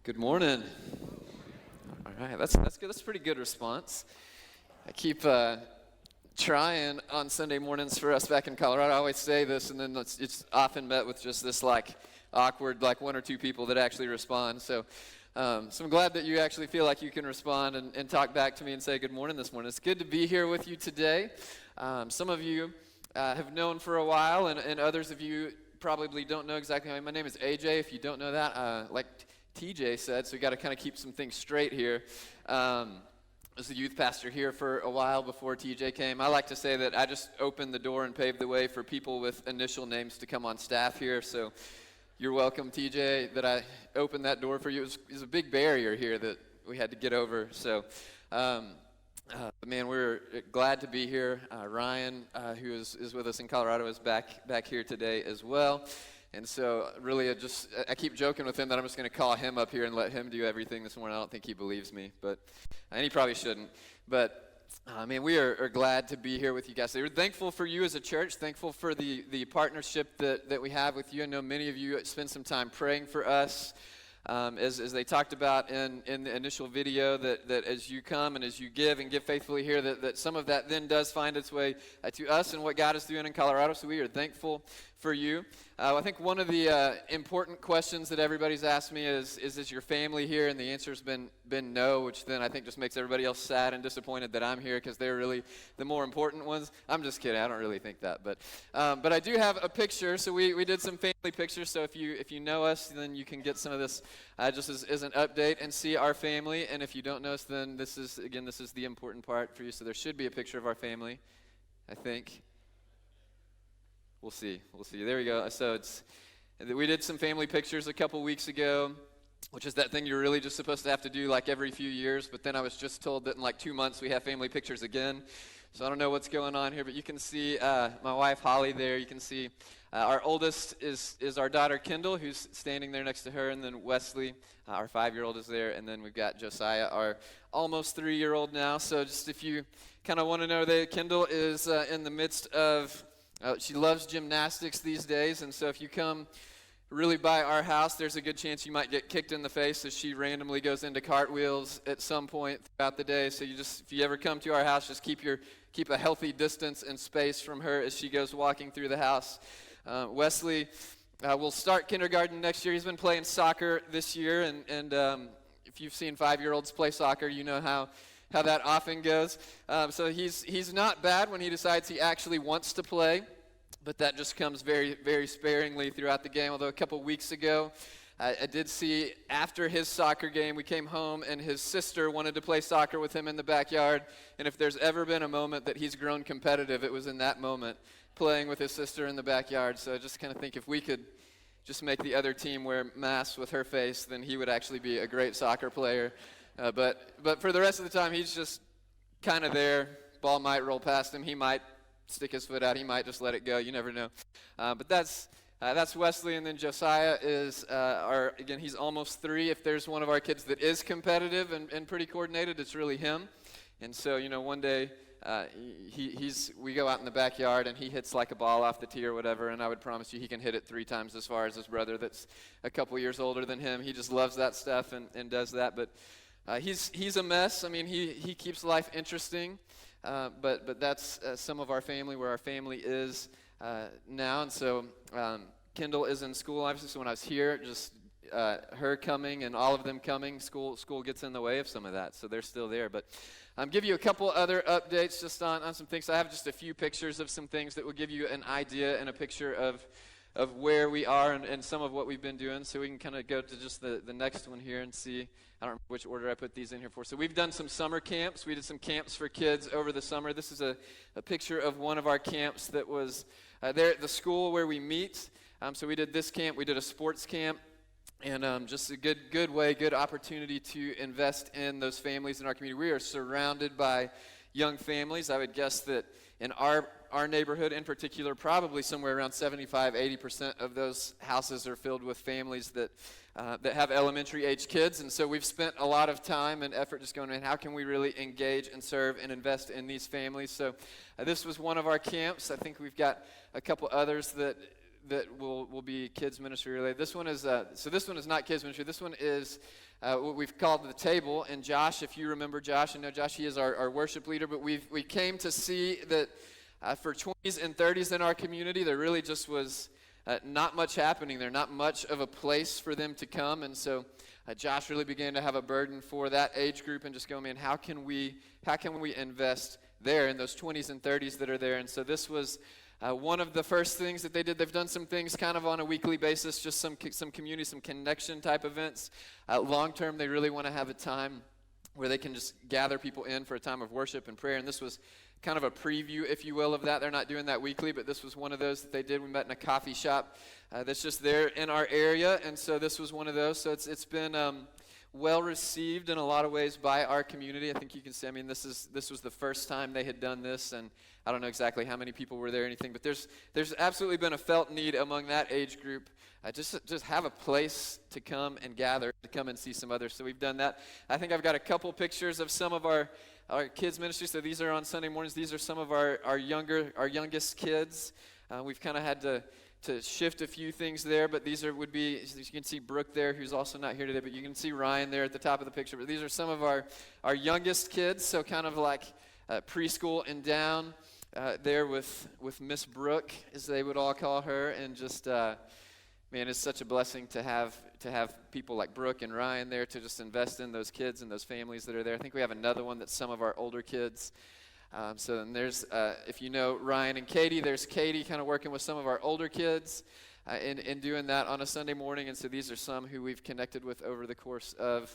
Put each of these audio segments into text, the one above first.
Good morning. All right, that's good. That's a pretty good response. I keep trying on Sunday mornings for us back in Colorado. I always say this, and then it's often met with just this awkward one or two people that actually respond. So I'm glad that you actually feel like you can respond and talk back to me and say good morning this morning. It's good to be here with you today. Some of you have known for a while, and others of you probably don't know exactly how. My name is AJ. If you don't know that, like TJ said, so we got to kind of keep some things straight here. I was the youth pastor here for a while before TJ came. I like to say that I just opened the door and paved the way for people with initial names to come on staff here. So you're welcome, TJ, that I opened that door for you. It was a big barrier here that we had to get over. So, man, we're glad to be here. Ryan, who is with us in Colorado, is back here today as well. And so really I keep joking with him that I'm just going to call him up here and let him do everything this morning. I don't think he believes me, and he probably shouldn't. But, man, we are glad to be here with you guys. We're thankful for you as a church, thankful for the partnership that we have with you. I know many of you spend some time praying for us. As they talked about in the initial video, that as you come and as you give and give faithfully here, that some of that then does find its way to us and what God is doing in Colorado, so we are thankful for you. I think one of the important questions that everybody's asked me is your family here? And the answer's been no, which then I think just makes everybody else sad and disappointed that I'm here because they're really the more important ones. I'm just kidding. I don't really think that. But I do have a picture. So we did some family pictures. So if you know us, then you can get some of this just as an update and see our family. And if you don't know us, then this is the important part for you. So there should be a picture of our family, I think. We'll see. There we go. So we did some family pictures a couple weeks ago, which is that thing you're really just supposed to have to do like every few years. But then I was just told that in like 2 months we have family pictures again. So I don't know what's going on here, but you can see my wife Holly there. You can see our oldest is our daughter Kendall, who's standing there next to her, and then Wesley, our 5-year-old, is there, and then we've got Josiah, our almost 3-year-old now. So just if you kind of want to know, Kendall is in the midst of. She loves gymnastics these days, and so if you come really by our house, there's a good chance you might get kicked in the face as she randomly goes into cartwheels at some point throughout the day. So if you ever come to our house, just keep a healthy distance and space from her as she goes walking through the house. Wesley will start kindergarten next year. He's been playing soccer this year, and if you've seen 5-year-olds play soccer, you know how that often goes. So he's not bad when he decides he actually wants to play, but that just comes very, very sparingly throughout the game. Although a couple weeks ago, I did see after his soccer game, we came home and his sister wanted to play soccer with him in the backyard. And if there's ever been a moment that he's grown competitive, it was in that moment, playing with his sister in the backyard. So I just kind of think if we could just make the other team wear masks with her face, then he would actually be a great soccer player. But for the rest of the time, he's just kind of there. Ball might roll past him. He might stick his foot out. He might just let it go. You never know. But that's Wesley, and then Josiah is again, he's almost 3. If there's one of our kids that is competitive and pretty coordinated, it's really him. And so, one day we go out in the backyard and he hits like a ball off the tee or whatever, and I would promise you he can hit it 3 times as far as his brother that's a couple years older than him. He just loves that stuff and does that. But he's a mess. I mean, he keeps life interesting, but that's some of our family, where our family is now. And so Kendall is in school, obviously, so when I was here, just her coming and all of them coming, school gets in the way of some of that, so they're still there. But give you a couple other updates just on some things. I have just a few pictures of some things that will give you an idea and a picture of where we are and some of what we've been doing, so we can kind of go to just the next one here and see. I don't remember which order I put these in here for. So we've done some summer camps. We did some camps for kids over the summer. This is a picture of one of our camps that was there at the school where we meet. So we did this camp. We did a sports camp. And just a good opportunity to invest in those families in our community. We are surrounded by young families. I would guess that in our neighborhood in particular, probably somewhere around 75-80% of those houses are filled with families that have elementary age kids. And so we've spent a lot of time and effort just going, man, how can we really engage and serve and invest in these families? So this was one of our camps. I think we've got a couple others that will be kids ministry related. This one is this one is not kids ministry. This one is what we've called the table. And Josh, if you remember Josh, I know Josh, he is our worship leader. But we came to see that for 20s and 30s in our community, there really just was not much happening there, not much of a place for them to come. And so Josh really began to have a burden for that age group and just go, man, how can we invest there in those 20s and 30s that are there? And so this was one of the first things that they did. They've done some things kind of on a weekly basis, just some community, some connection type events. Long term, they really want to have a time where they can just gather people in for a time of worship and prayer. And this was kind of a preview, if you will, of that. They're not doing that weekly, but this was one of those that they did. We met in a coffee shop that's just there in our area, and so this was one of those. So it's been well received in a lot of ways by our community. I think you can say, I mean, this was the first time they had done this, and I don't know exactly how many people were there or anything, but there's absolutely been a felt need among that age group just have a place to come and gather, to come and see some others. So we've done that. I think I've got a couple pictures of some of our kids ministry. So these are on Sunday mornings. These are some of our youngest kids. We've kind of had to shift a few things there, but these would be, as you can see Brooke there, who's also not here today, but you can see Ryan there at the top of the picture. But these are some of our youngest kids, so kind of like preschool and down there with Miss Brooke, as they would all call her, and just man, it's such a blessing to have people like Brooke and Ryan there to just invest in those kids and those families that are there. I think we have another one that's some of our older kids. So then there's, if you know Ryan and Katie, there's Katie kind of working with some of our older kids in doing that on a Sunday morning. And so these are some who we've connected with over the course of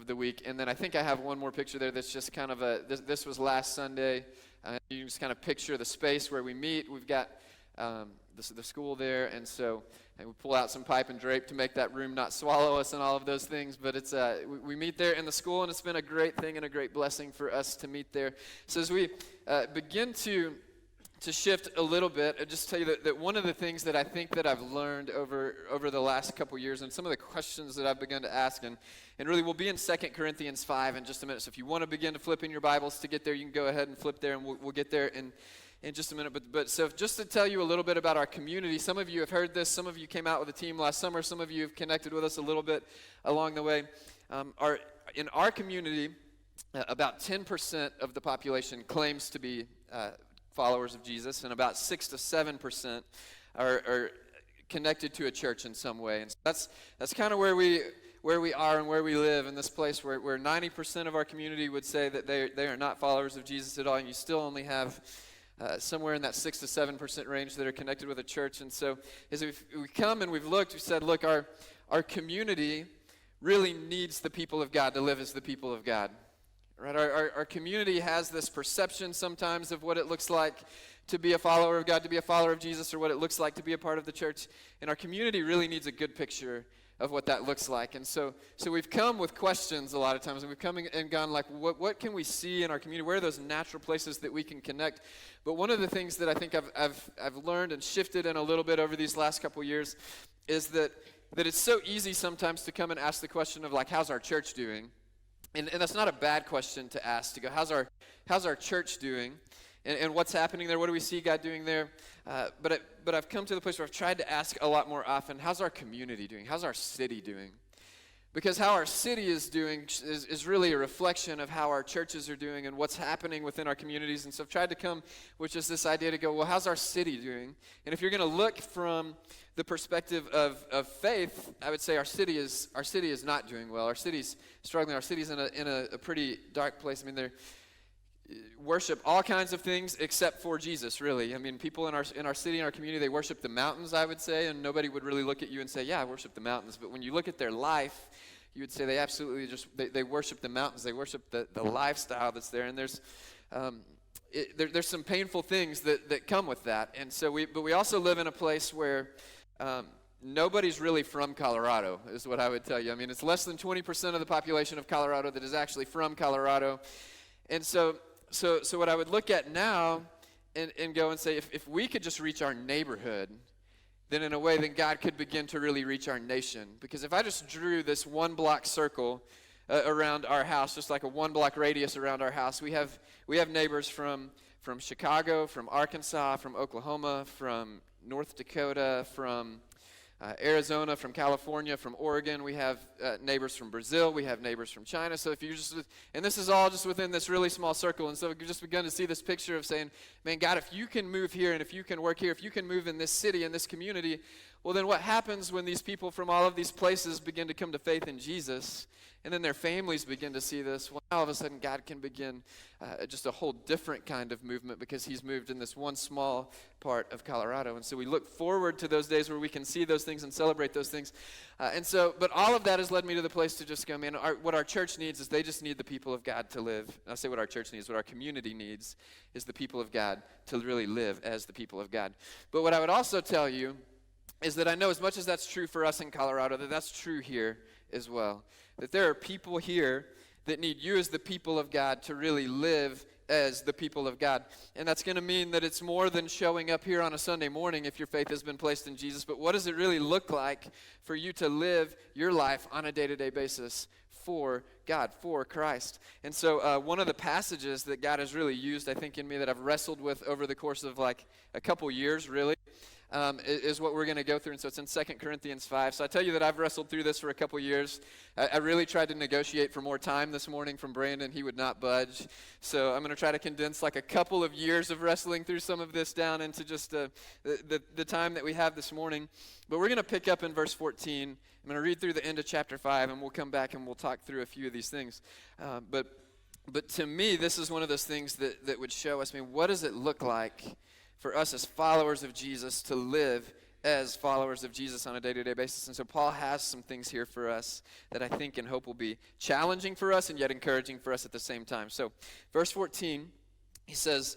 the week. And then I think I have one more picture there that's just kind of this was last Sunday. You can just kind of picture the space where we meet. We've got the school there, and so we pull out some pipe and drape to make that room not swallow us and all of those things. But it's we meet there in the school, and it's been a great thing and a great blessing for us to meet there. So as we begin to shift a little bit, I'll just tell you that one of the things that I think that I've learned over the last couple years, and some of the questions that I've begun to ask, and really we'll be in 2 Corinthians 5 in just a minute. So if you want to begin to flip in your Bibles to get there, you can go ahead and flip there, and we'll get there in just a minute. But so just to tell you a little bit about our community, some of you have heard this, some of you came out with a team last summer, some of you have connected with us a little bit along the way. In our community, about 10% of the population claims to be followers of Jesus, and about 6 to 7% are connected to a church in some way. And so that's kind of where we are and where we live, in this place where 90% of our community would say that they are not followers of Jesus at all, and you still only have somewhere in that 6 to 7% range that are connected with a church. And so as we come and we've looked, we said, look, our community really needs the people of God to live as the people of God. Right? Our community has this perception sometimes of what it looks like to be a follower of God, to be a follower of Jesus, or what it looks like to be a part of the church. And our community really needs a good picture of what that looks like. And so we've come with questions a lot of times, and we've come and gone like, what can we see in our community? Where are those natural places that we can connect? But one of the things that I think I've learned and shifted in a little bit over these last couple years is that it's so easy sometimes to come and ask the question of like, how's our church doing? And that's not a bad question to ask, to go, how's our church doing? And what's happening there? What do we see God doing there? But I've come to the place where I've tried to ask a lot more often, how's our community doing? How's our city doing? Because how our city is doing is really a reflection of how our churches are doing and what's happening within our communities. And so I've tried to come with just this idea to go, well, how's our city doing? And if you're going to look from the perspective of faith, I would say our city is not doing well. Our city's struggling. Our city's in a pretty dark place. I mean, they worship all kinds of things except for Jesus, really. I mean, people in our city, in our community, they worship the mountains, I would say, and nobody would really look at you and say, yeah, I worship the mountains. But when you look at their life, you would say they absolutely they worship the mountains. They worship the lifestyle that's there. And there's some painful things that come with that. And so we also live in a place where nobody's really from Colorado, is what I would tell you. I mean, it's less than 20% of the population of Colorado that is actually from Colorado. And so what I would look at now and go and say, if we could just reach our neighborhood, then in a way, then God could begin to really reach our nation. Because if I just drew this 1 block circle around our house, just like a 1 block radius around our house, we have neighbors from Chicago, from Arkansas, from Oklahoma, from North Dakota, from Arizona, from California, from Oregon. We have neighbors from Brazil. We have neighbors from China. So if you just, and this is all just within this really small circle. And so we've just begun to see this picture of saying, man, God, if you can move here and if you can work here, if you can move in this city, in this community, well, then what happens when these people from all of these places begin to come to faith in Jesus, and then their families begin to see this? Well, all of a sudden, God can begin just a whole different kind of movement because he's moved in this one small part of Colorado. And so we look forward to those days where we can see those things and celebrate those things. But all of that has led me to the place to just go, man, what our church needs is they just need the people of God to live. And I say what our church needs, what our community needs is the people of God to really live as the people of God. But what I would also tell you is that I know as much as that's true for us in Colorado, that that's true here as well. That there are people here that need you as the people of God to really live as the people of God. And that's going to mean that it's more than showing up here on a Sunday morning if your faith has been placed in Jesus. But what does it really look like for you to live your life on a day-to-day basis for God, for Christ? And so one of the passages that God has really used, I think, in me that I've wrestled with over the course of like a couple years, really, is what we're going to go through. And so it's in 2 Corinthians 5. So I tell you that I've wrestled through this for a couple years. I really tried to negotiate for more time this morning from Brandon. He would not budge. So I'm going to try to condense like a couple of years of wrestling through some of this down into just the time that we have this morning. But we're going to pick up in verse 14. I'm going to read through the end of chapter 5, and we'll come back and we'll talk through a few of these things. But to me, this is one of those things that would show us, I mean, what does it look like for us as followers of Jesus to live as followers of Jesus on a day-to-day basis? And so Paul has some things here for us that I think and hope will be challenging for us and yet encouraging for us at the same time. So verse 14, he says,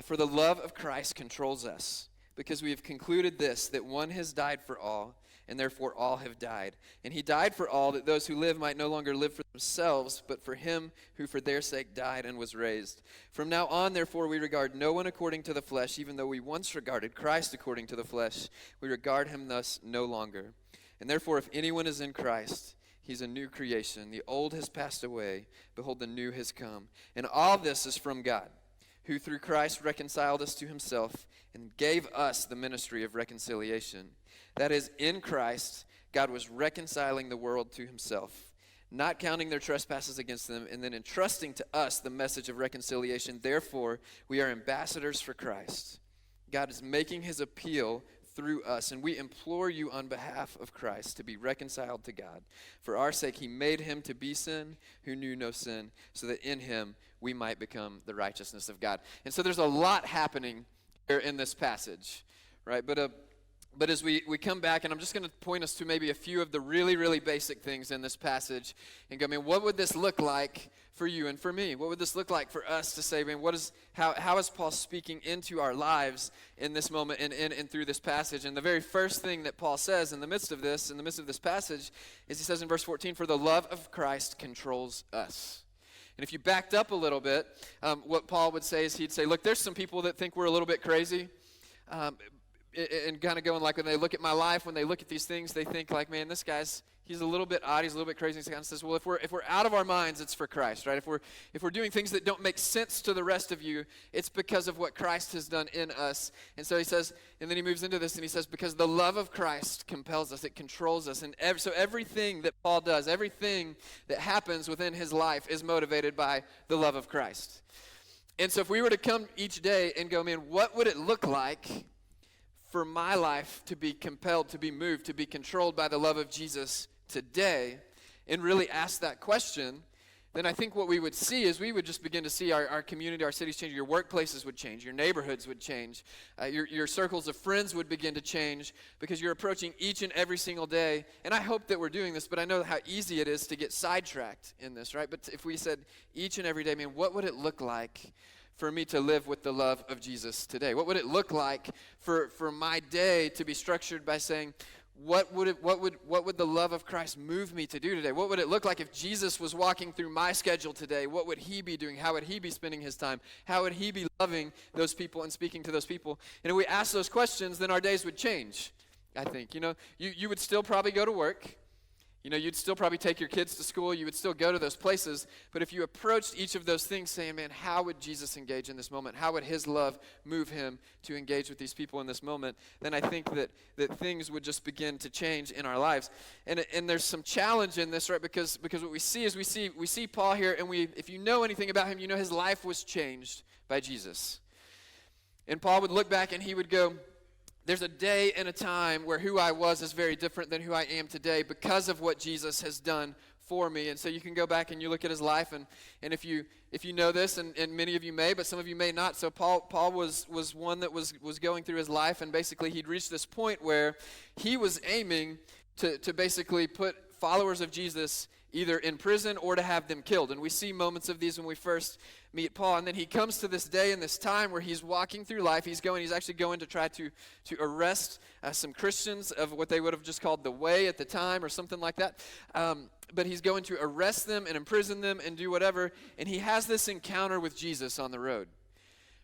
for the love of Christ controls us, because we have concluded this, that one has died for all, and therefore all have died. And he died for all, that those who live might no longer live for themselves, but for him who for their sake died and was raised. From now on, therefore, we regard no one according to the flesh, even though we once regarded Christ according to the flesh. We regard him thus no longer. And therefore, if anyone is in Christ, he's a new creation. The old has passed away. Behold, the new has come. And all this is from God, who through Christ reconciled us to himself and gave us the ministry of reconciliation. That is, in Christ, God was reconciling the world to himself, not counting their trespasses against them, and then entrusting to us the message of reconciliation. Therefore, we are ambassadors for Christ. God is making his appeal through us, and we implore you on behalf of Christ to be reconciled to God. For our sake, he made him to be sin who knew no sin, so that in him we might become the righteousness of God. And so there's a lot happening here in this passage, right? But as we come back, and I'm just going to point us to maybe a few of the really, really basic things in this passage and go, I mean, what would this look like for you and for me? What would this look like for us to say, I mean, how is Paul speaking into our lives in this moment and through this passage? And the very first thing that Paul says in the midst of this passage, is he says in verse 14, for the love of Christ controls us. And if you backed up a little bit, what Paul would say is he'd say, look, there's some people that think we're a little bit crazy. And kind of going like when they look at my life, when they look at these things, they think like, man, this guy's, he's a little bit odd, he's a little bit crazy. And he kind of says, well, if we're out of our minds, it's for Christ, right? If we're doing things that don't make sense to the rest of you, it's because of what Christ has done in us. And so he says, and then he moves into this and he says, because the love of Christ compels us, it controls us. And so everything that Paul does, everything that happens within his life is motivated by the love of Christ. And so if we were to come each day and go, man, what would it look like for my life to be compelled, to be moved, to be controlled by the love of Jesus today, and really ask that question, then I think what we would see is we would just begin to see our community, our cities change. Your workplaces would change. Your neighborhoods would change. Your circles of friends would begin to change because you're approaching each and every single day. And I hope that we're doing this, but I know how easy it is to get sidetracked in this, right? But if we said each and every day, man, what would it look like for me to live with the love of Jesus today? What would it look like for my day to be structured by saying, what would the love of Christ move me to do today? What would it look like if Jesus was walking through my schedule today? What would he be doing? How would he be spending his time? How would he be loving those people and speaking to those people? And if we ask those questions, then our days would change, I think. You know, you would still probably go to work. You'd still probably take your kids to school. You would still go to those places. But if you approached each of those things saying, man, how would Jesus engage in this moment? How would his love move him to engage with these people in this moment? Then I think that things would just begin to change in our lives. And there's some challenge in this, right? Because what we see is we see Paul here, and if you know anything about him, you know his life was changed by Jesus. And Paul would look back and he would go, there's a day and a time where who I was is very different than who I am today because of what Jesus has done for me. And so you can go back and you look at his life, and if you know this, and many of you may, but some of you may not. So Paul was one that was going through his life, and basically he'd reached this point where he was aiming to basically put followers of Jesus either in prison or to have them killed. And we see moments of these when we first meet Paul. And then he comes to this day and this time where he's walking through life. He's actually going to try to arrest some Christians of what they would have just called the way at the time or something like that. But he's going to arrest them and imprison them and do whatever. And he has this encounter with Jesus on the road.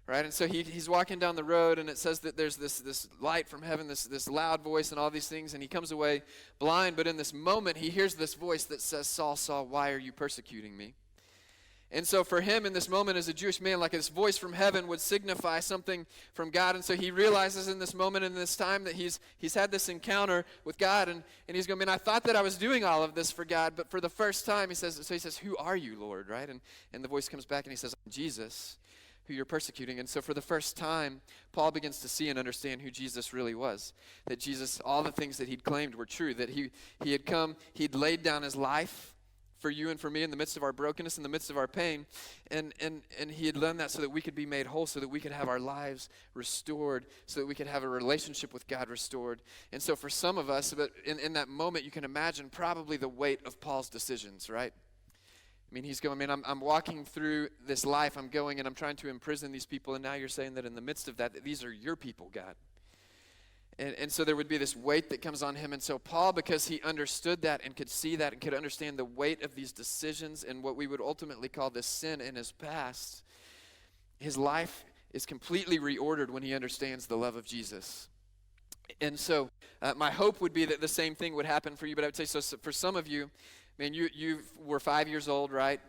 Right, and so he's walking down the road, and it says that there's this light from heaven, this loud voice and all these things, and he comes away blind. But in this moment, he hears this voice that says, Saul, Saul, why are you persecuting me? And so for him in this moment as a Jewish man, like this voice from heaven would signify something from God. And so he realizes in this moment, in this time, that he's had this encounter with God, and he's going, man, I thought that I was doing all of this for God, but for the first time, he says, who are you, Lord, right? And the voice comes back and he says, I'm Jesus, who you're persecuting. And so for the first time, Paul begins to see and understand who Jesus really was. That Jesus, all the things that he'd claimed were true. That he had come, he'd laid down his life for you and for me in the midst of our brokenness, in the midst of our pain. And he had done that so that we could be made whole, so that we could have our lives restored, so that we could have a relationship with God restored. And so for some of us, but in that moment, you can imagine probably the weight of Paul's decisions, right? I mean, he's going, man, I'm walking through this life. I'm going and I'm trying to imprison these people. And now you're saying that in the midst of that these are your people, God. And so there would be this weight that comes on him. And so Paul, because he understood that and could see that and could understand the weight of these decisions and what we would ultimately call this sin in his past, his life is completely reordered when he understands the love of Jesus. And so my hope would be that the same thing would happen for you. But I would say, so for some of you, man, you were 5 years old, right?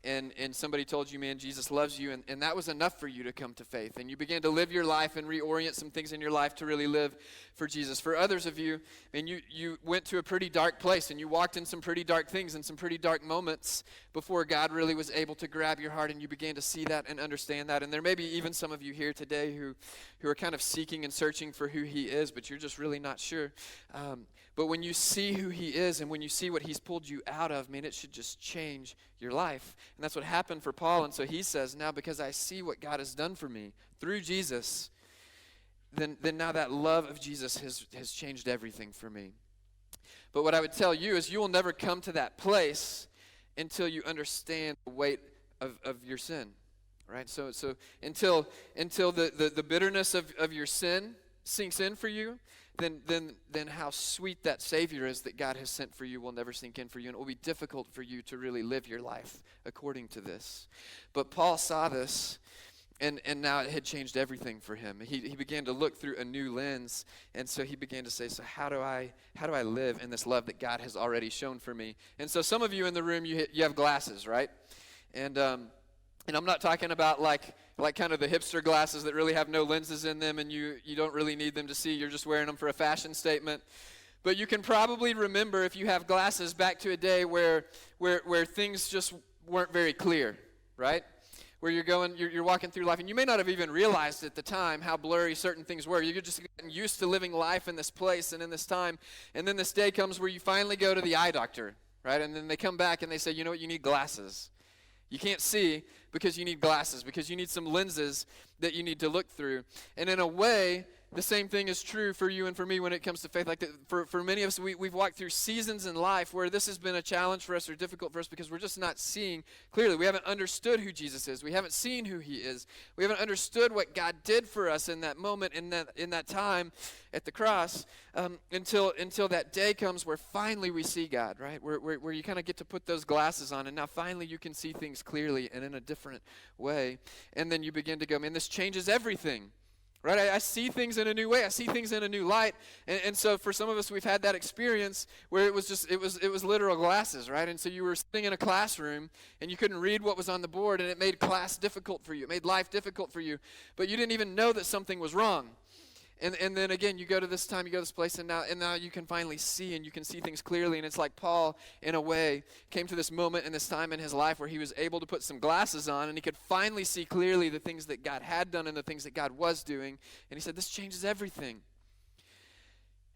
And somebody told you, man, Jesus loves you, and that was enough for you to come to faith. And you began to live your life and reorient some things in your life to really live for Jesus. For others of you, man, you went to a pretty dark place, and you walked in some pretty dark things and some pretty dark moments before God really was able to grab your heart, and you began to see that and understand that. And there may be even some of you here today who are kind of seeking and searching for who he is, but you're just really not sure. But when you see who he is and when you see what he's pulled you out of, man, it should just change your life. And that's what happened for Paul. And so he says, now because I see what God has done for me through Jesus, then now that love of Jesus has changed everything for me. But what I would tell you is you will never come to that place until you understand the weight of your sin, right? So until the bitterness of your sin sinks in for you, then how sweet that Savior is that God has sent for you will never sink in for you, and it will be difficult for you to really live your life according to this. But Paul saw this, and now it had changed everything for him. He began to look through a new lens, and so he began to say, so how do I live in this love that God has already shown for me? And so some of you in the room, you have glasses, right? And I'm not talking about like kind of the hipster glasses that really have no lenses in them and you don't really need them to see. You're just wearing them for a fashion statement. But you can probably remember, if you have glasses, back to a day where things just weren't very clear, right? Where you're walking through life, and you may not have even realized at the time how blurry certain things were. You're just getting used to living life in this place and in this time. And then this day comes where you finally go to the eye doctor, right? And then they come back and they say, you know what, you need glasses. You can't see because you need glasses, because you need some lenses that you need to look through. And in a way, the same thing is true for you and for me when it comes to faith. Like for many of us, we've walked through seasons in life where this has been a challenge for us or difficult for us because we're just not seeing clearly. We haven't understood who Jesus is. We haven't seen who he is. We haven't understood what God did for us in that moment, in that time at the cross, until that day comes where finally we see God, right? Where you kind of get to put those glasses on, and now finally you can see things clearly and in a different way. And then you begin to go, man, this changes everything. Right? I see things in a new way. I see things in a new light. And so for some of us, we've had that experience where it was literal glasses, right? And so you were sitting in a classroom and you couldn't read what was on the board, and it made class difficult for you. It made life difficult for you. But you didn't even know that something was wrong. And then again, you go to this place, and now you can finally see, and you can see things clearly. And it's like Paul, in a way, came to this moment in this time in his life where he was able to put some glasses on, and he could finally see clearly the things that God had done and the things that God was doing. And he said, this changes everything.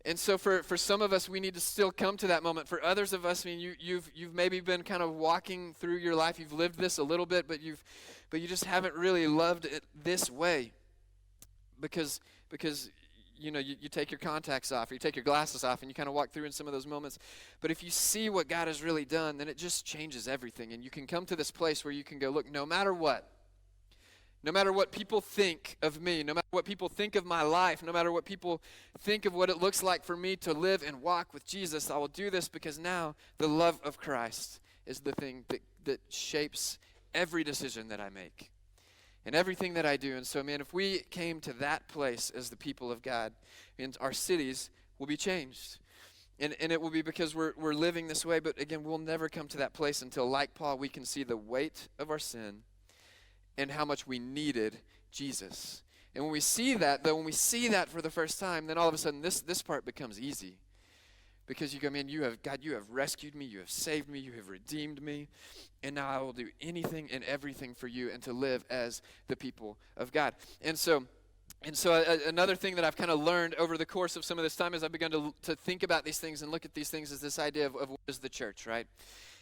And so for some of us, we need to still come to that moment. For others of us, I mean, you've maybe been kind of walking through your life. You've lived this a little bit, but you just haven't really loved it this way. Because you take your contacts off, or you take your glasses off, and you kind of walk through in some of those moments. But if you see what God has really done, then it just changes everything. And you can come to this place where you can go, look, no matter what people think of me, no matter what people think of my life, no matter what people think of what it looks like for me to live and walk with Jesus, I will do this because now the love of Christ is the thing that shapes every decision that I make. And everything that I do. And so, man, if we came to that place as the people of God, and our cities will be changed. And it will be because we're living this way. But again, we'll never come to that place until, like Paul, we can see the weight of our sin and how much we needed Jesus. And when we see that, for the first time, then all of a sudden this part becomes easy. Because you go, man, you have rescued me, you have saved me, you have redeemed me, and now I will do anything and everything for you and to live as the people of God. And so another thing that I've kind of learned over the course of some of this time as I've begun to think about these things and look at these things is this idea of what is the church, right?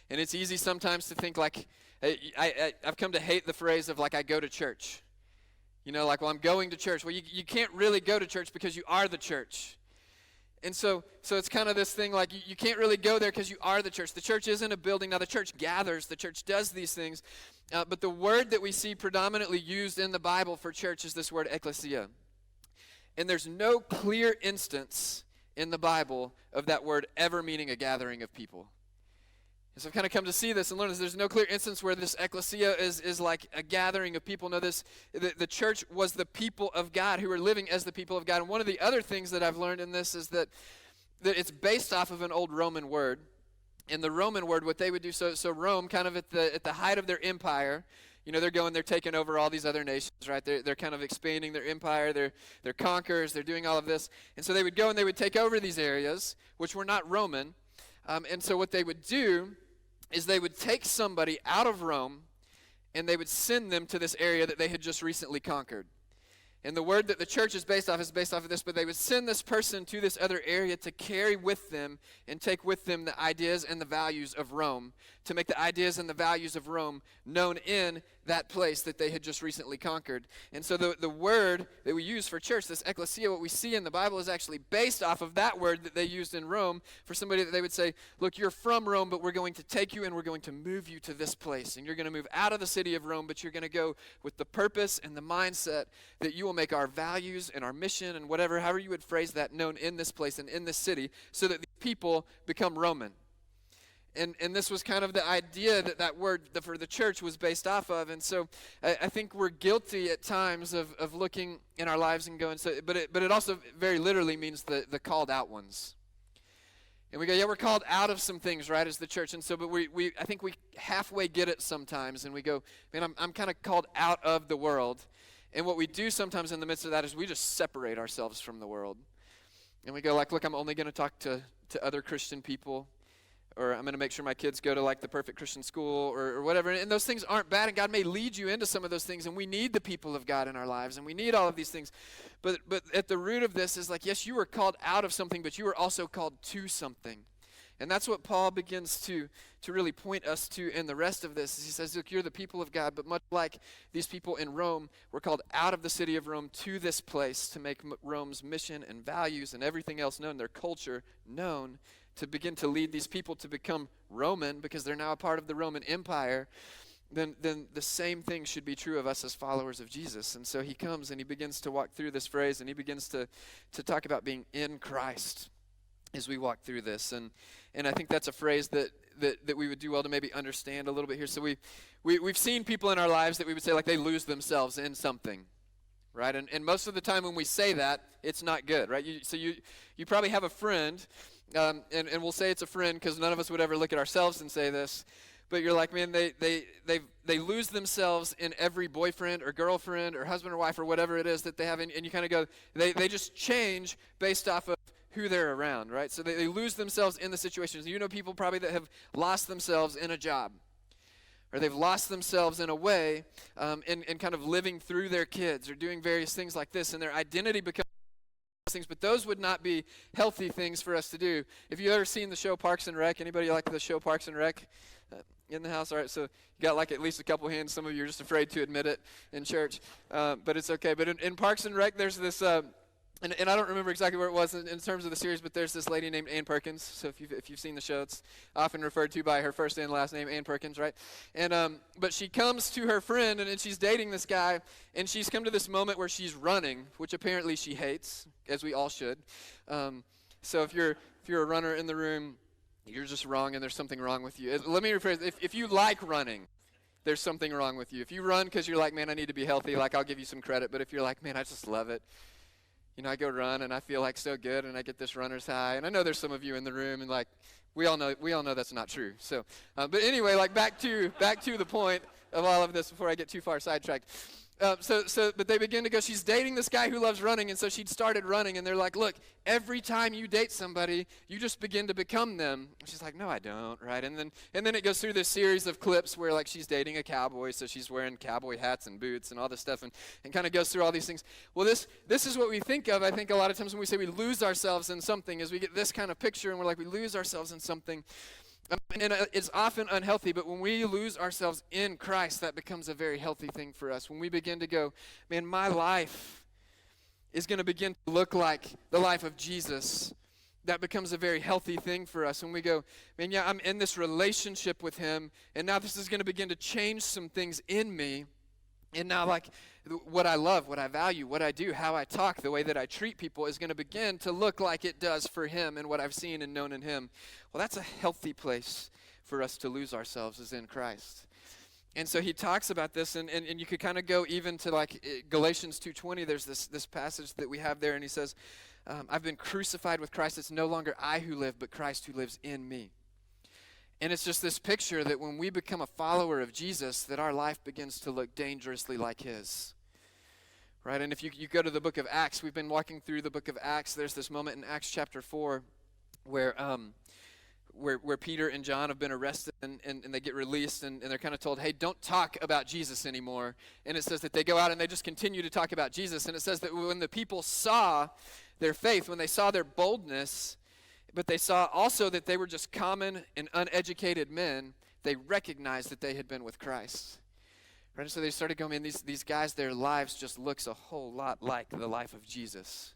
And it's easy sometimes to think like, I've come to hate the phrase of like, I go to church. Like, well, I'm going to church. Well, you can't really go to church because you are the church. And so it's kind of this thing like you can't really go there because you are the church. The church isn't a building. Now, the church gathers. The church does these things. But the word that we see predominantly used in the Bible for church is this word ecclesia. And there's no clear instance in the Bible of that word ever meaning a gathering of people. And so I've kind of come to see this and learn this. There's no clear instance where this ecclesia is like a gathering of people. No, the church was the people of God who were living as the people of God. And one of the other things that I've learned in this is that it's based off of an old Roman word. And the Roman word, what they would do, so Rome, kind of at the height of their empire, they're taking over all these other nations, right? They're kind of expanding their empire. They're conquerors. They're doing all of this. And so they would go and they would take over these areas, which were not Roman. And so what they would do is they would take somebody out of Rome and they would send them to this area that they had just recently conquered. And the word that the church is based off of this, but they would send this person to this other area to carry with them and take with them the ideas and the values of Rome, to make the ideas and the values of Rome known in that place that they had just recently conquered. And so the word that we use for church, this ecclesia, what we see in the Bible is actually based off of that word that they used in Rome for somebody that they would say, look, you're from Rome, but we're going to take you and we're going to move you to this place. And you're going to move out of the city of Rome, but you're going to go with the purpose and the mindset that you will make our values and our mission and however you would phrase that, known in this place and in this city, so that the people become Roman. And this was kind of the idea that word for the church was based off of. And so I think we're guilty at times of looking in our lives and going, but it also very literally means the called out ones. And we go, yeah, we're called out of some things, right, as the church. And so, but I think we halfway get it sometimes. And we go, man, I'm kind of called out of the world. And what we do sometimes in the midst of that is we just separate ourselves from the world. And we go like, look, I'm only going to talk to other Christian people. Or I'm going to make sure my kids go to like the perfect Christian school or whatever. And those things aren't bad, and God may lead you into some of those things, and we need the people of God in our lives, and we need all of these things. But at the root of this is like, yes, you were called out of something, but you were also called to something. And that's what Paul begins to really point us to in the rest of this. He says, look, you're the people of God, but much like these people in Rome were called out of the city of Rome to this place to make Rome's mission and values and everything else known, their culture known, to begin to lead these people to become Roman because they're now a part of the Roman Empire, then the same thing should be true of us as followers of Jesus. And so he comes and he begins to walk through this phrase, and he begins to talk about being in Christ as we walk through this. And I think that's a phrase that we would do well to maybe understand a little bit here. So we've seen people in our lives that we would say like they lose themselves in something. right? And most of the time when we say that, it's not good, right? You probably have a friend, and we'll say it's a friend because none of us would ever look at ourselves and say this, but you're like, man, they lose themselves in every boyfriend or girlfriend or husband or wife or whatever it is that they have, and you kind of go, they just change based off of who they're around, right? So they lose themselves in the situations. You know people probably that have lost themselves in a job, or they've lost themselves in a way in kind of living through their kids or doing various things like this, and their identity becomes things, but those would not be healthy things for us to do. If you've ever seen the show Parks and Rec, anybody like the show Parks and Rec in the house? All right, so you got like at least a couple hands. Some of you are just afraid to admit it in church, but it's okay. But in Parks and Rec, there's this, and I don't remember exactly where it was in terms of the series, but there's this lady named Ann Perkins. So if you've seen the show, it's often referred to by her first and last name, Ann Perkins, right? And but she comes to her friend, and she's dating this guy, and she's come to this moment where she's running, which apparently she hates, as we all should. So if you're a runner in the room, you're just wrong, and there's something wrong with you. Let me rephrase. If you like running, there's something wrong with you. If you run because you're like, man, I need to be healthy, like I'll give you some credit. But if you're like, man, I just love it. You know, I go run and I feel like so good and I get this runner's high. And I know there's some of you in the room and like we all know that's not true. So, but anyway, like back to the point of all of this before I get too far sidetracked. But they begin to go, she's dating this guy who loves running, and so she'd started running, and they're like, look, every time you date somebody, you just begin to become them. She's like, no, I don't, right? And then it goes through this series of clips where, like, she's dating a cowboy, so she's wearing cowboy hats and boots and all this stuff, and kind of goes through all these things. Well, this is what we think of, I think, a lot of times when we say we lose ourselves in something, is we get this kind of picture, and we're like, we lose ourselves in something. And it's often unhealthy, but when we lose ourselves in Christ, that becomes a very healthy thing for us. When we begin to go, man, my life is going to begin to look like the life of Jesus, that becomes a very healthy thing for us. When we go, man, yeah, I'm in this relationship with him, and now this is going to begin to change some things in me. And now, like, what I love, what I value, what I do, how I talk, the way that I treat people is going to begin to look like it does for him and what I've seen and known in him. Well, that's a healthy place for us to lose ourselves, is in Christ. And so he talks about this, and you could kind of go even to like Galatians 2:20. There's this passage that we have there, and he says, I've been crucified with Christ. It's no longer I who live, but Christ who lives in me. And it's just this picture that when we become a follower of Jesus, that our life begins to look dangerously like his. Right? And if you go to the book of Acts, we've been walking through the book of Acts. There's this moment in Acts chapter 4 where Peter and John have been arrested and they get released, and they're kind of told, hey, don't talk about Jesus anymore. And it says that they go out and they just continue to talk about Jesus. And it says that when the people saw their faith, when they saw their boldness, but they saw also that they were just common and uneducated men, they recognized that they had been with Christ. Right? So they started going, man, these guys, their lives just looks a whole lot like the life of Jesus.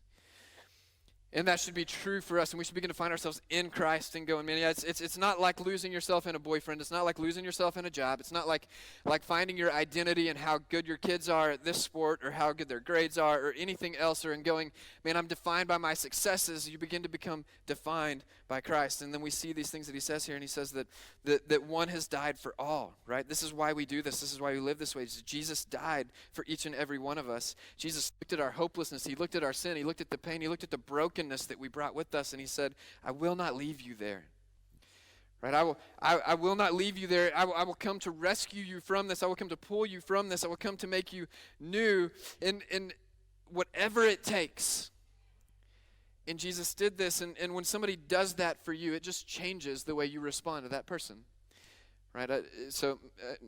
And that should be true for us, and we should begin to find ourselves in Christ and going, man, yeah, it's not like losing yourself in a boyfriend. It's not like losing yourself in a job. It's not like finding your identity in how good your kids are at this sport or how good their grades are or anything else, or in going, man, I'm defined by my successes. You begin to become defined by Christ. And then we see these things that he says here, and he says that one has died for all, right? This is why we do this. This is why we live this way. Jesus died for each and every one of us. Jesus looked at our hopelessness. He looked at our sin. He looked at the pain. He looked at the brokenness that we brought with us, and he said, I will not leave you there. Right? I will not leave you there. I will come to rescue you from this. I will come to pull you from this. I will come to make you new in whatever it takes. And Jesus did this, and when somebody does that for you, it just changes the way you respond to that person. Right? I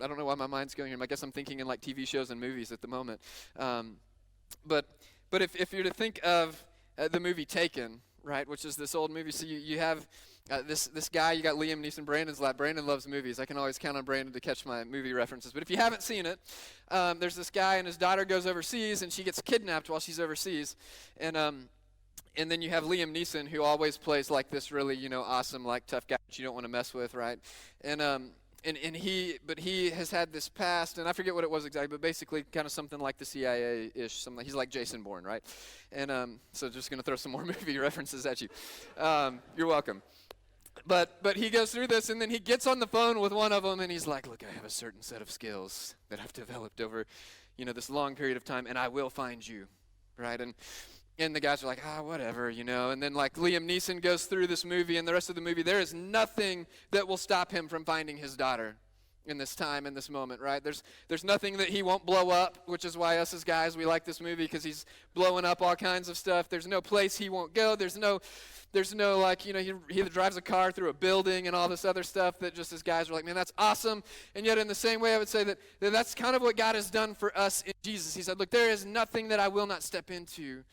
don't know why my mind's going here. I guess I'm thinking in like TV shows and movies at the moment. But if you're to think of the movie Taken, right, which is this old movie. So you have this guy, you got Liam Neeson, Brandon's lab. Brandon loves movies. I can always count on Brandon to catch my movie references. But if you haven't seen it, there's this guy and his daughter goes overseas, and she gets kidnapped while she's overseas. And then you have Liam Neeson, who always plays like this really, awesome, like tough guy that you don't want to mess with, right? And he has had this past, and I forget what it was exactly, but basically kind of something like the CIA-ish. He's like Jason Bourne, right? And so just going to throw some more movie references at you. You're welcome. But he goes through this, and then he gets on the phone with one of them, and he's like, look, I have a certain set of skills that I've developed over, this long period of time, and I will find you, right? And the guys are like, whatever, And then like Liam Neeson goes through this movie, and the rest of the movie, there is nothing that will stop him from finding his daughter in this time, in this moment, right? There's nothing that he won't blow up, which is why us as guys, we like this movie, because he's blowing up all kinds of stuff. There's no place he won't go. There's no like, he drives a car through a building and all this other stuff that just as guys are like, man, that's awesome. And yet in the same way, I would say that's kind of what God has done for us in Jesus. He said, look, there is nothing that I will not step into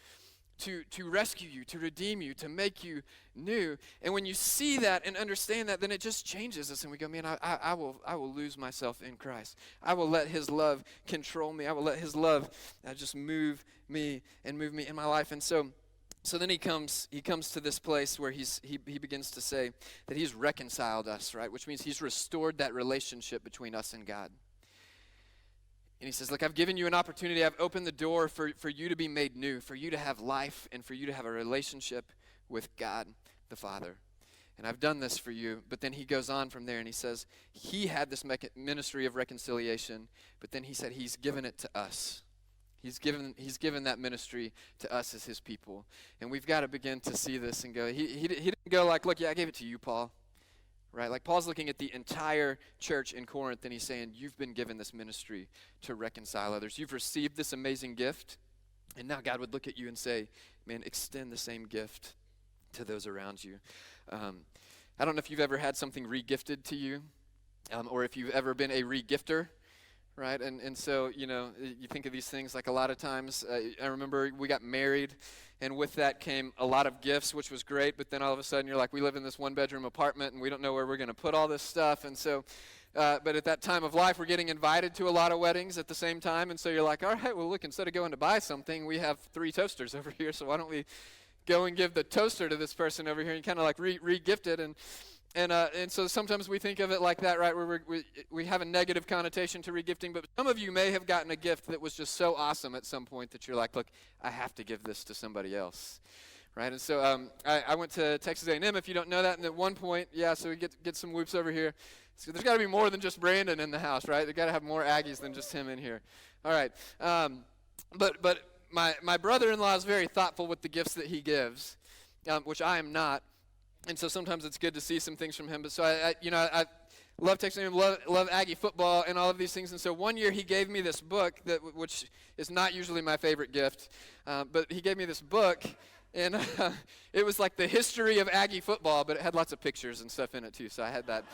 to rescue you, to redeem you, to make you new. And when you see that and understand that, then it just changes us, and we go, man, I will lose myself in Christ. I will let his love control me. I will let his love just move me and move me in my life. And so then he comes to this place where he begins to say that he's reconciled us, right? Which means he's restored that relationship between us and God. And he says, look, I've given you an opportunity. I've opened the door for you to be made new, for you to have life, and for you to have a relationship with God the Father. And I've done this for you. But then he goes on from there, and he says he had this ministry of reconciliation, but then he said he's given it to us. He's given that ministry to us as his people. And we've got to begin to see this and go, he didn't go like, look, yeah, I gave it to you, Paul. Right? Like Paul's looking at the entire church in Corinth, and he's saying, you've been given this ministry to reconcile others. You've received this amazing gift, and now God would look at you and say, man, extend the same gift to those around you. I don't know if you've ever had something re-gifted to you, or if you've ever been a re-gifter. Right, and so, you think of these things like a lot of times, I remember we got married, and with that came a lot of gifts, which was great, but then all of a sudden you're like, we live in this one-bedroom apartment, and we don't know where we're going to put all this stuff, and so, but at that time of life, we're getting invited to a lot of weddings at the same time, and so you're like, all right, well, look, instead of going to buy something, we have 3 toasters over here, so why don't we go and give the toaster to this person over here, and kind of like re-gift it, and so sometimes we think of it like that, right, where we have a negative connotation to regifting, but some of you may have gotten a gift that was just so awesome at some point that you're like, look, I have to give this to somebody else, right? And so I went to Texas A&M, if you don't know that, and at one point, so we get some whoops over here. So there's got to be more than just Brandon in the house, right? They've got to have more Aggies than just him in here. All right, but my brother-in-law is very thoughtful with the gifts that he gives, which I am not. And so sometimes it's good to see some things from him. But so I love texting him, love Aggie football and all of these things. And so one year he gave me this book which is not usually my favorite gift, but he gave me this book, and it was like the history of Aggie football, but it had lots of pictures and stuff in it too. So I had that,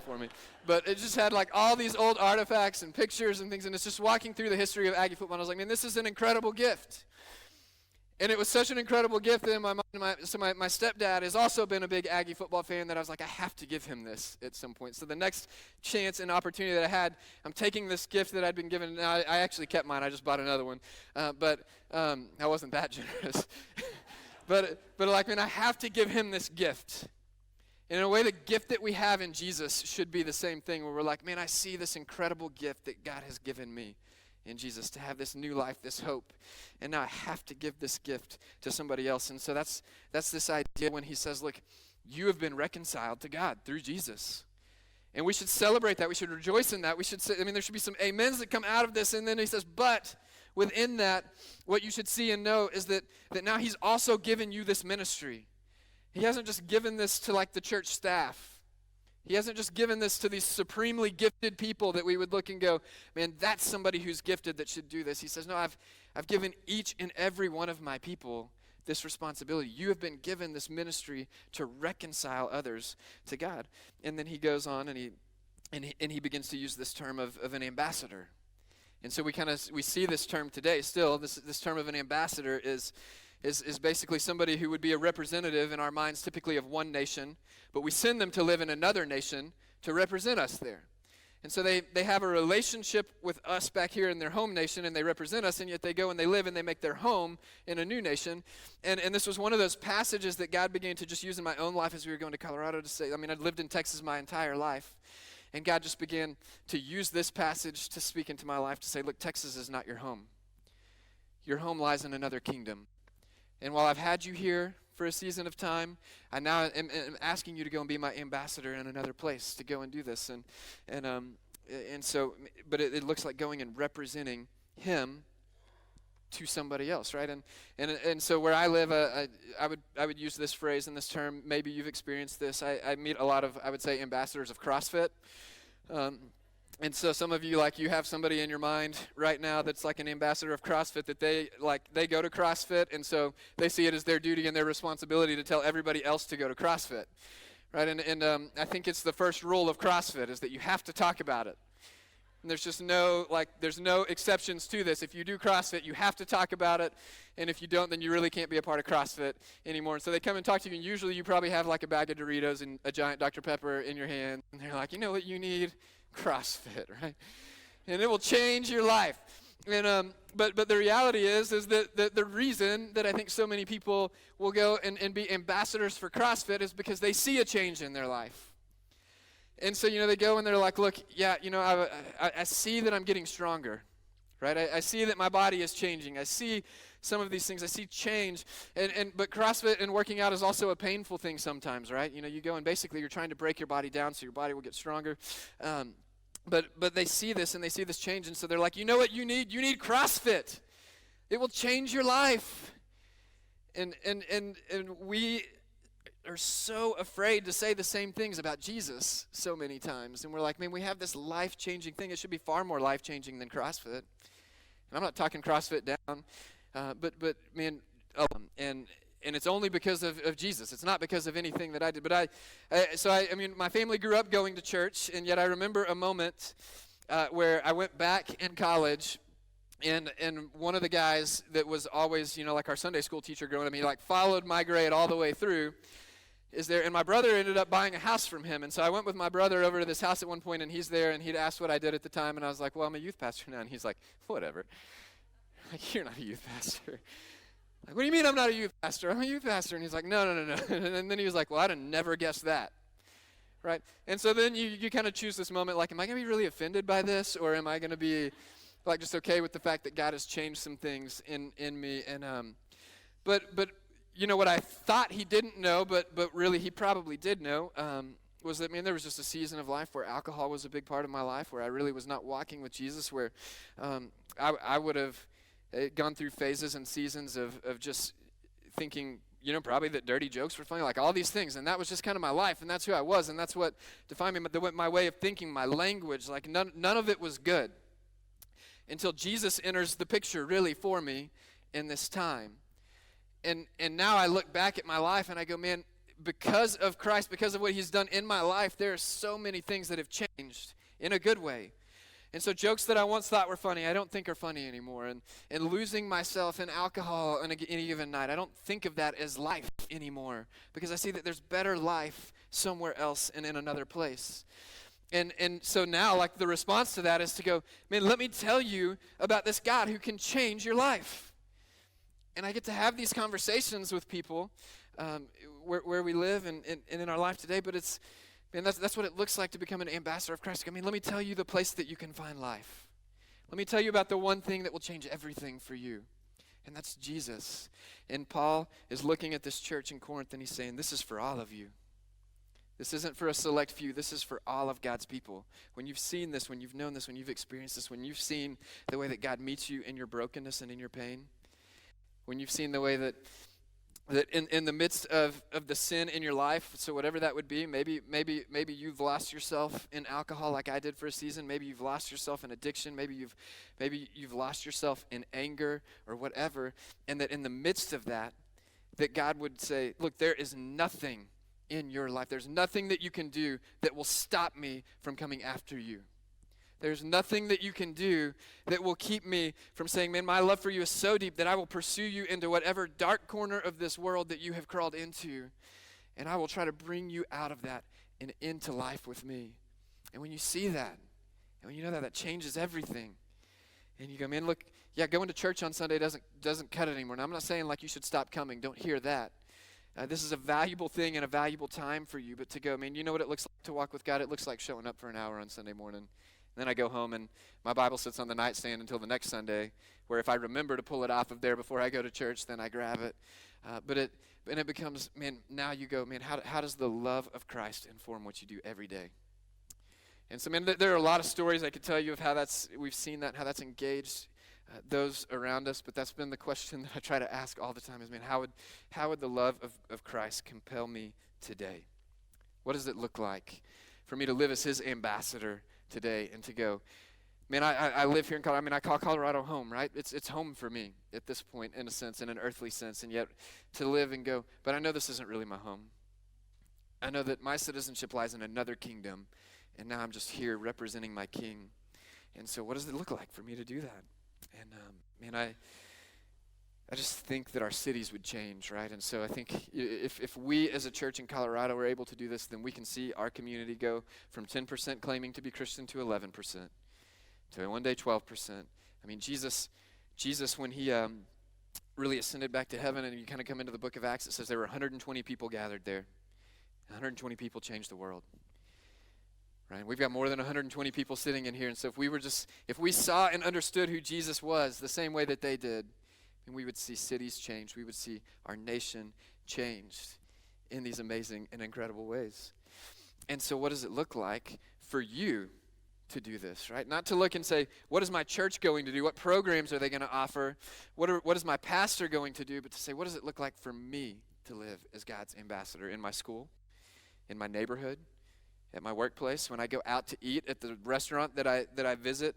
for me. But it just had like all these old artifacts and pictures and things, and it's just walking through the history of Aggie football. And I was like, man, this is an incredible gift. And it was such an incredible gift that my stepdad has also been a big Aggie football fan that I was like, I have to give him this at some point. So the next chance and opportunity that I had, I'm taking this gift that I'd been given. Now, I actually kept mine. I just bought another one. But I wasn't that generous. but like, man, I have to give him this gift. And in a way, the gift that we have in Jesus should be the same thing, where we're like, man, I see this incredible gift that God has given me in Jesus, to have this new life, this hope. And now I have to give this gift to somebody else. And so that's this idea when he says, look, you have been reconciled to God through Jesus. And we should celebrate that. We should rejoice in that. We should say, there should be some amens that come out of this. And then he says, but within that, what you should see and know is that now he's also given you this ministry. He hasn't just given this to like the church staff. He hasn't just given this to these supremely gifted people that we would look and go, man, that's somebody who's gifted that should do this. He says, no, I've given each and every one of my people this responsibility. You have been given this ministry to reconcile others to God. And then he goes on and he begins to use this term of an ambassador. And so we see this term today still. This term of an ambassador is basically somebody who would be a representative in our minds typically of one nation, but we send them to live in another nation to represent us there. And so they have a relationship with us back here in their home nation, and they represent us, and yet they go and they live and they make their home in a new nation. And this was one of those passages that God began to just use in my own life as we were going to Colorado to say, I'd lived in Texas my entire life. And God just began to use this passage to speak into my life to say, look, Texas is not your home. Your home lies in another kingdom. And while I've had you here for a season of time, I now am asking you to go and be my ambassador in another place to go and do this. And so, but it looks like going and representing him to somebody else, right? And so where I live, I would use this phrase and this term. Maybe you've experienced this. I meet a lot of, I would say, ambassadors of CrossFit. And so some of you, like, you have somebody in your mind right now that's like an ambassador of CrossFit, that they go to CrossFit, and so they see it as their duty and their responsibility to tell everybody else to go to CrossFit, right? And I think it's the first rule of CrossFit is that you have to talk about it. And there's just there's no exceptions to this. If you do CrossFit, you have to talk about it, and if you don't, then you really can't be a part of CrossFit anymore. And so they come and talk to you, and usually you probably have like a bag of Doritos and a giant Dr. Pepper in your hand, and they're like, you know what you need? CrossFit, right? And it will change your life. And but the reality is that the reason that I think so many people will go and be ambassadors for CrossFit is because they see a change in their life. And so, they go and they're like, look, yeah, I see that I'm getting stronger, right? I see that my body is changing. I see some of these things. I see change. But CrossFit and working out is also a painful thing sometimes, right? You go and basically you're trying to break your body down so your body will get stronger. But they see this and they see this change, and so they're like, you know what you need? You need CrossFit. It will change your life. And we are so afraid to say the same things about Jesus so many times. And we're like, man, we have this life-changing thing. It should be far more life-changing than CrossFit. And I'm not talking CrossFit down, but man, and it's only because of Jesus. It's not because of anything that I did. But I mean, my family grew up going to church, and yet I remember a moment where I went back in college, and one of the guys that was always, like our Sunday school teacher growing up, he like followed my grade all the way through, is there, and my brother ended up buying a house from him. And so I went with my brother over to this house at one point, and he's there, and he'd asked what I did at the time, and I was like, well, I'm a youth pastor now. And he's like, whatever. Like, you're not a youth pastor. Like, what do you mean I'm not a youth pastor? I'm a youth pastor. And he's like, no. And then he was like, well, I'd have never guessed that, right? And so then you kind of choose this moment, like, am I going to be really offended by this, or am I going to be, like, just okay with the fact that God has changed some things in me? And but what I thought he didn't know, but really he probably did know, was that, man, there was just a season of life where alcohol was a big part of my life, where I really was not walking with Jesus, where I would have gone through phases and seasons of just thinking, probably that dirty jokes were funny, like all these things, and that was just kind of my life, and that's who I was, and that's what defined me, my way of thinking, my language, like none of it was good until Jesus enters the picture really for me in this time. And now I look back at my life and I go, man, because of Christ, because of what he's done in my life, there are so many things that have changed in a good way. And so jokes that I once thought were funny, I don't think are funny anymore. And losing myself in alcohol on any given night, I don't think of that as life anymore, because I see that there's better life somewhere else and in another place. And so now, like, the response to that is to go, man, let me tell you about this God who can change your life. And I get to have these conversations with people where we live and in our life today, but that's what it looks like to become an ambassador of Christ. I mean, let me tell you the place that you can find life. Let me tell you about the one thing that will change everything for you, and that's Jesus. And Paul is looking at this church in Corinth, and he's saying, this is for all of you. This isn't for a select few. This is for all of God's people. When you've seen this, when you've known this, when you've experienced this, when you've seen the way that God meets you in your brokenness and in your pain, when you've seen the way that in the midst of the sin in your life, so whatever that would be, maybe you've lost yourself in alcohol like I did for a season. Maybe you've lost yourself in addiction. Maybe you've lost yourself in anger or whatever. And that in the midst of that God would say, look, there is nothing in your life. There's nothing that you can do that will stop me from coming after you. There's nothing that you can do that will keep me from saying, man, my love for you is so deep that I will pursue you into whatever dark corner of this world that you have crawled into, and I will try to bring you out of that and into life with me. And when you see that, and when you know that changes everything, and you go, man, look, yeah, going to church on Sunday doesn't cut it anymore. Now, I'm not saying like you should stop coming. Don't hear that. This is a valuable thing and a valuable time for you, but to go, man, you know what it looks like to walk with God? It looks like showing up for an hour on Sunday morning. Then I go home and my Bible sits on the nightstand until the next Sunday, where if I remember to pull it off of there before I go to church, then I grab it. But it becomes, man, now you go, man, how does the love of Christ inform what you do every day? And so, man, there are a lot of stories I could tell you of how we've seen that, how that's engaged those around us, but that's been the question that I try to ask all the time is, man, how would the love of Christ compel me today? What does it look like for me to live as his ambassador today and to go, man, I live here in Colorado. I mean, I call Colorado home, right? It's home for me at this point, in a sense, in an earthly sense, and yet to live and go, but I know this isn't really my home. I know that my citizenship lies in another kingdom, and now I'm just here representing my king. And so what does it look like for me to do that? And, man, I just think that our cities would change, right? And so I think if we as a church in Colorado are able to do this, then we can see our community go from 10% claiming to be Christian to 11%, to one day 12%. I mean, Jesus, when he really ascended back to heaven, and you kind of come into the book of Acts, it says there were 120 people gathered there. 120 people changed the world. Right? We've got more than 120 people sitting in here, and so if we saw and understood who Jesus was the same way that they did, then we would see cities change. We would see our nation changed in these amazing and incredible ways. And so what does it look like for you to do this, right? Not to look and say, what is my church going to do? What programs are they going to offer? What is my pastor going to do? But to say, what does it look like for me to live as God's ambassador in my school, in my neighborhood, at my workplace, when I go out to eat at the restaurant that I visit,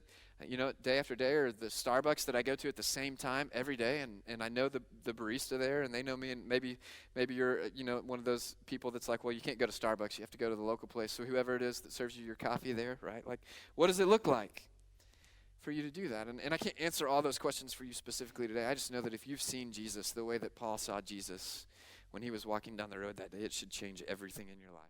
day after day, or the Starbucks that I go to at the same time every day, and I know the barista there, and they know me, and maybe you're one of those people that's like, well, you can't go to Starbucks, you have to go to the local place, so whoever it is that serves you your coffee there, right? Like, what does it look like for you to do that? And I can't answer all those questions for you specifically today. I just know that if you've seen Jesus the way that Paul saw Jesus when he was walking down the road that day, it should change everything in your life.